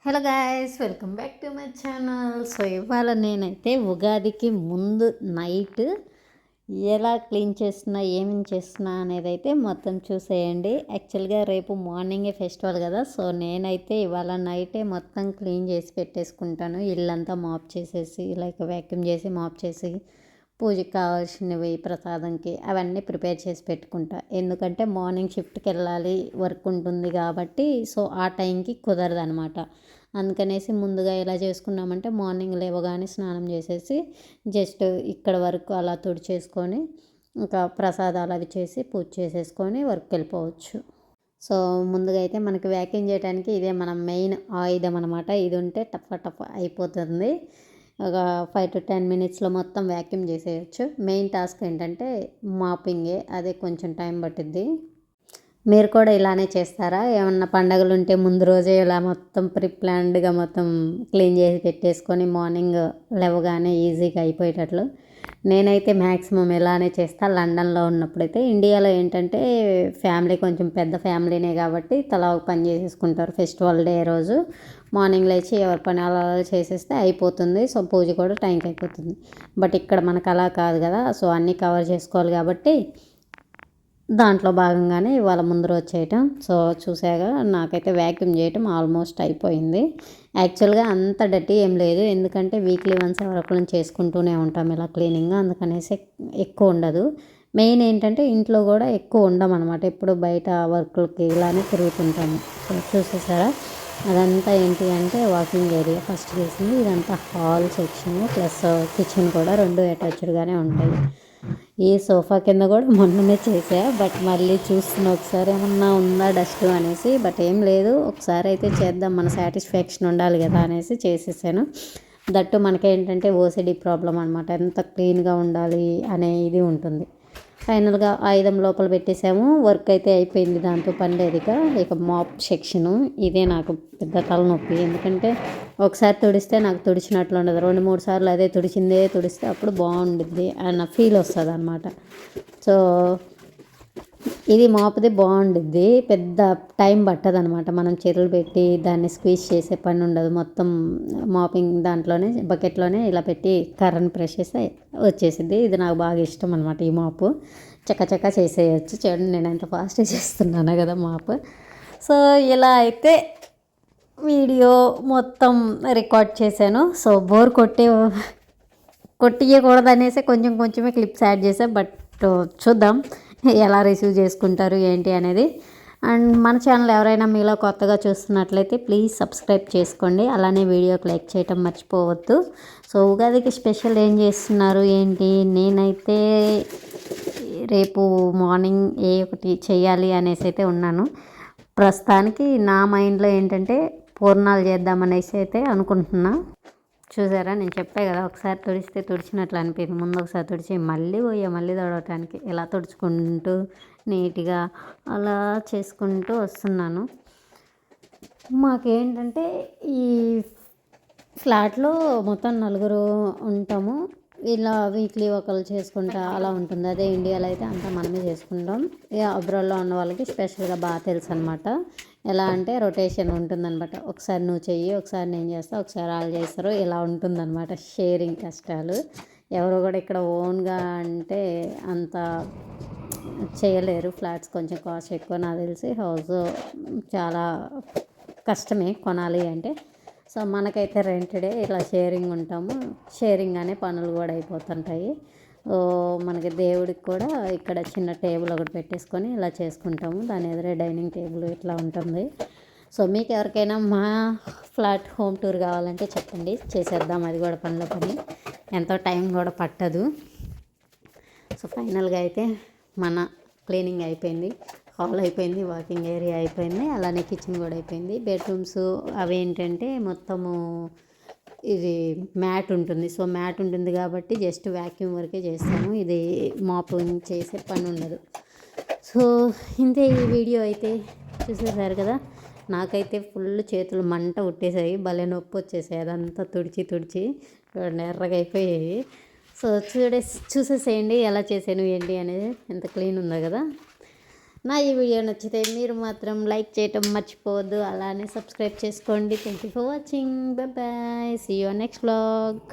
Hello guys, welcome back to my channel. So ఇవాళ నేనైతే ఉగాదికి ముందు నైట్ ఎలా క్లీన్ చేస్తున్నా, ఏమేమి చేస్తున్నా అనేది అయితే మొత్తం చూసేయండి. యాక్చువల్గా రేపు మార్నింగే ఫెస్టివల్ కదా, సో నేనైతే ఇవాళ నైటే మొత్తం క్లీన్ చేసి పెట్టేసుకుంటాను. ఇల్లంతా మాప్ చేసేసి, లైక్ వ్యాక్యూమ్ చేసి మాప్ చేసి, పూజకి కావాల్సినవి ప్రసాదంకి అవన్నీ ప్రిపేర్ చేసి పెట్టుకుంటా. ఎందుకంటే మార్నింగ్ షిఫ్ట్కి వెళ్ళాలి, వర్క్ ఉంటుంది కాబట్టి. సో ఆ టైంకి కుదరదు అనమాట. అందుకనేసి ముందుగా ఎలా చేసుకున్నామంటే మార్నింగ్ లేవగానే స్నానం చేసేసి జస్ట్ ఇక్కడ వరకు అలా తుడిచేసుకొని ఇంకా ప్రసాదాలు అవి చేసి పూజ చేసేసుకొని వర్క్కి వెళ్ళిపోవచ్చు. సో ముందుగా అయితే మనకి వ్యాక్యూమ్ చేయడానికి ఇదే మన మెయిన్ ఆయుధం అనమాట. ఇది ఉంటే టఫ్ అయిపోతుంది. ఒక 5 to 10 మినిట్స్లో మొత్తం వ్యాక్యూమ్ చేసేయచ్చు. మెయిన్ టాస్క్ ఏంటంటే మాపింగే, అదే కొంచెం టైం పట్టుద్ది. మీరు కూడా ఇలానే చేస్తారా? ఏమన్నా పండగలు ఉంటే ముందు రోజే ఇలా మొత్తం ప్లాన్డ్గా మొత్తం క్లీన్ చేసి పెట్టేసుకొని మార్నింగ్ లేవగానే ఈజీగా అయిపోయేటట్లు. నేనైతే మ్యాక్సిమం ఇలానే చేస్తాను. లండన్లో ఉన్నప్పుడైతే, ఇండియాలో ఏంటంటే ఫ్యామిలీ కొంచెం పెద్ద ఫ్యామిలీనే కాబట్టి తలా ఒక పని చేసేసుకుంటారు. ఫెస్టివల్ డే రోజు మార్నింగ్ లేచి ఎవరి పని అలా చేసేస్తే అయిపోతుంది. సో పూజ కూడా టైంకి అయిపోతుంది. బట్ ఇక్కడ మనకు అలా కాదు కదా, సో అన్నీ కవర్ చేసుకోవాలి కాబట్టి దాంట్లో భాగంగానే ఇవాళ ముందు రోజు చేయటం. సో చూసాగా నాకైతే వ్యాక్యూమ్ చేయటం ఆల్మోస్ట్ అయిపోయింది. యాక్చువల్గా అంత డర్టీ ఏం లేదు, ఎందుకంటే వీక్లీ వన్స్ ఎవరొకరు చేసుకుంటూనే ఉంటాం ఇలా క్లీనింగ్, అందుకనేసి ఎక్కువ ఉండదు. మెయిన్ ఏంటంటే ఇంట్లో కూడా ఎక్కువ ఉండమన్నమాట, ఎప్పుడు బయట వర్క్లకి ఇలానే తిరుగుతుంటాము. సో చూసేసారా, అదంతా ఏంటి అంటే వాకింగ్ ఏరియా ఫస్ట్ చేసింది. ఇదంతా హాల్ సెక్షన్ ప్లస్ కిచెన్ కూడా రెండు అటాచ్డ్గానే ఉంటాయి. ఈ సోఫా కింద కూడా మొన్ననే చేసా, బట్ మళ్ళీ చూస్తున్నా ఒకసారి ఏమన్నా ఉందా డస్ట్ అనేసి. బట్ ఏం లేదు, ఒకసారి అయితే చేద్దాం, మన సాటిస్ఫాక్షన్ ఉండాలి కదా అనేసి చేసేసాను. దట్టు మనకేంటంటే ఓసిడి ప్రాబ్లం అనమాట, ఎంత క్లీన్గా ఉండాలి అనే ఇది ఉంటుంది. ఫైనల్గా ఆయుధం లోపల పెట్టేసాము. వర్క్ అయితే అయిపోయింది, దాంతో పని లేదుగా. ఇక మాప్ సెక్షను ఇదే నాకు పెద్ద తలనొప్పి. ఎందుకంటే ఒకసారి తుడిస్తే నాకు తుడిచినట్లు ఉండదు, 2-3 సార్లు అదే తుడిస్తే అప్పుడు బాగుండిద్ది అన్న ఫీల్ వస్తుంది అనమాట. సో ఇది మాపుది బాగుండిద్ది, పెద్ద టైం పట్టదు అనమాట. మనం చెరువులు పెట్టి దాన్ని స్క్వీజ్ చేసే పని ఉండదు. మొత్తం మాపింగ్ దాంట్లోనే బకెట్లోనే ఇలా పెట్టి కర్రని ప్రెస్ చేస్తే వచ్చేసింది. ఇది నాకు బాగా ఇష్టం అనమాట. ఈ మాపు చక్కచక్క చేసేయచ్చు. చూడండి నేను ఎంత ఫాస్ట్గా చేస్తున్నాను కదా మాపు. సో ఇలా అయితే వీడియో మొత్తం రికార్డ్ చేశాను. సో బోర్ కొట్టియకూడదు అనేసి కొంచెమే క్లిప్స్ యాడ్ చేశాను. బట్ చూద్దాం ఎలా రిసీవ్ చేసుకుంటారు ఏంటి అనేది. అండ్ మన ఛానల్ ఎవరైనా మీలో కొత్తగా చూస్తున్నట్లయితే ప్లీజ్ సబ్స్క్రైబ్ చేసుకోండి. అలానే వీడియోకి లైక్ చేయటం మర్చిపోవద్దు. సో ఉగాదికి స్పెషల్ ఏం చేస్తున్నారు ఏంటి, నేనైతే రేపు మార్నింగ్ ఒకటి చేయాలి అనేసి అయితే ఉన్నాను. ప్రస్తుతానికి నా మైండ్లో ఏంటంటే పూర్ణాలు చేద్దామనేసి అయితే అనుకుంటున్నా. చూసారా, నేను చెప్పే కదా ఒకసారి తుడిస్తే తుడిచినట్లు అనిపించింది. ముందు ఒకసారి తుడిచి మళ్ళీ మళ్ళీ తొడవటానికి ఇలా తుడుచుకుంటూ నీట్గా అలా చేసుకుంటూ వస్తున్నాను. మాకేంటంటే ఈ ఫ్లాట్లో మొత్తం 4 ఉంటాము. ఇలా వీక్లీ ఒకరు చేసుకుంటా అలా ఉంటుంది. అదే ఇండియాలో అయితే అంతా మనమే చేసుకుంటాం. ఇక అబ్రాడ్లో ఉన్న వాళ్ళకి స్పెషల్గా బాగా తెలుసు అనమాట. ఎలా అంటే రొటేషన్ ఉంటుందన్నమాట. ఒకసారి నువ్వు చెయ్యి, ఒకసారి నేను చేస్తాను, ఒకసారి వాళ్ళు చేస్తారు, ఇలా ఉంటుందన్నమాట. షేరింగ్ కష్టాలు. ఎవరు కూడా ఇక్కడ ఓన్గా అంటే అంత చేయలేరు. ఫ్లాట్స్ కొంచెం కాస్ట్ ఎక్కువ, నాకు తెలిసి హౌస్ చాలా కష్టమే కొనాలి అంటే. సో మనకైతే రెంటెడే, ఇలా షేరింగ్ ఉంటాము. షేరింగ్ అనే పనులు కూడా అయిపోతుంటాయి. మనకి దేవుడికి కూడా ఇక్కడ చిన్న టేబుల్ ఒకటి పెట్టేసుకొని ఇలా చేసుకుంటాము. దాని ఎదురే డైనింగ్ టేబుల్ ఇట్లా ఉంటుంది. సో మీకు ఎవరికైనా మా ఫ్లాట్ హోమ్ టూర్ కావాలంటే చెప్పండి, చేసేద్దాం. అది కూడా పనిలో పని, ఎంతో టైం కూడా పట్టదు. సో ఫైనల్గా అయితే మన క్లీనింగ్ అయిపోయింది. హాల్ అయిపోయింది, వాకింగ్ ఏరియా అయిపోయింది, అలానే కిచెన్ కూడా అయిపోయింది. బెడ్రూమ్స్ అవి ఏంటంటే మొత్తము ఇది మ్యాట్ ఉంటుంది. సో మ్యాట్ ఉంటుంది కాబట్టి జస్ట్ వ్యాక్యూమ్ వరకే చేస్తాము, ఇది మాపింగ్ చేసే పని ఉండదు. సో ఇంతే ఈ వీడియో అయితే. చూసేసారు కదా, నాకైతే ఫుల్ చేతులు మంట ఉట్టేసాయి, భలే నొప్పి వచ్చేసాయి. అదంతా తుడిచి ఎర్రగా అయిపోయాయి. సో చూసేసేయండి ఎలా చేసాను ఏంటి అనేది. ఎంత క్లీన్ ఉందో కదా. నా ఈ వీడియో నచ్చితే మీరు మాత్రం లైక్ చేయటం మర్చిపోవద్దు, అలానే సబ్స్క్రైబ్ చేసుకోండి. Thank you for watching. Bye bye, see you next vlog.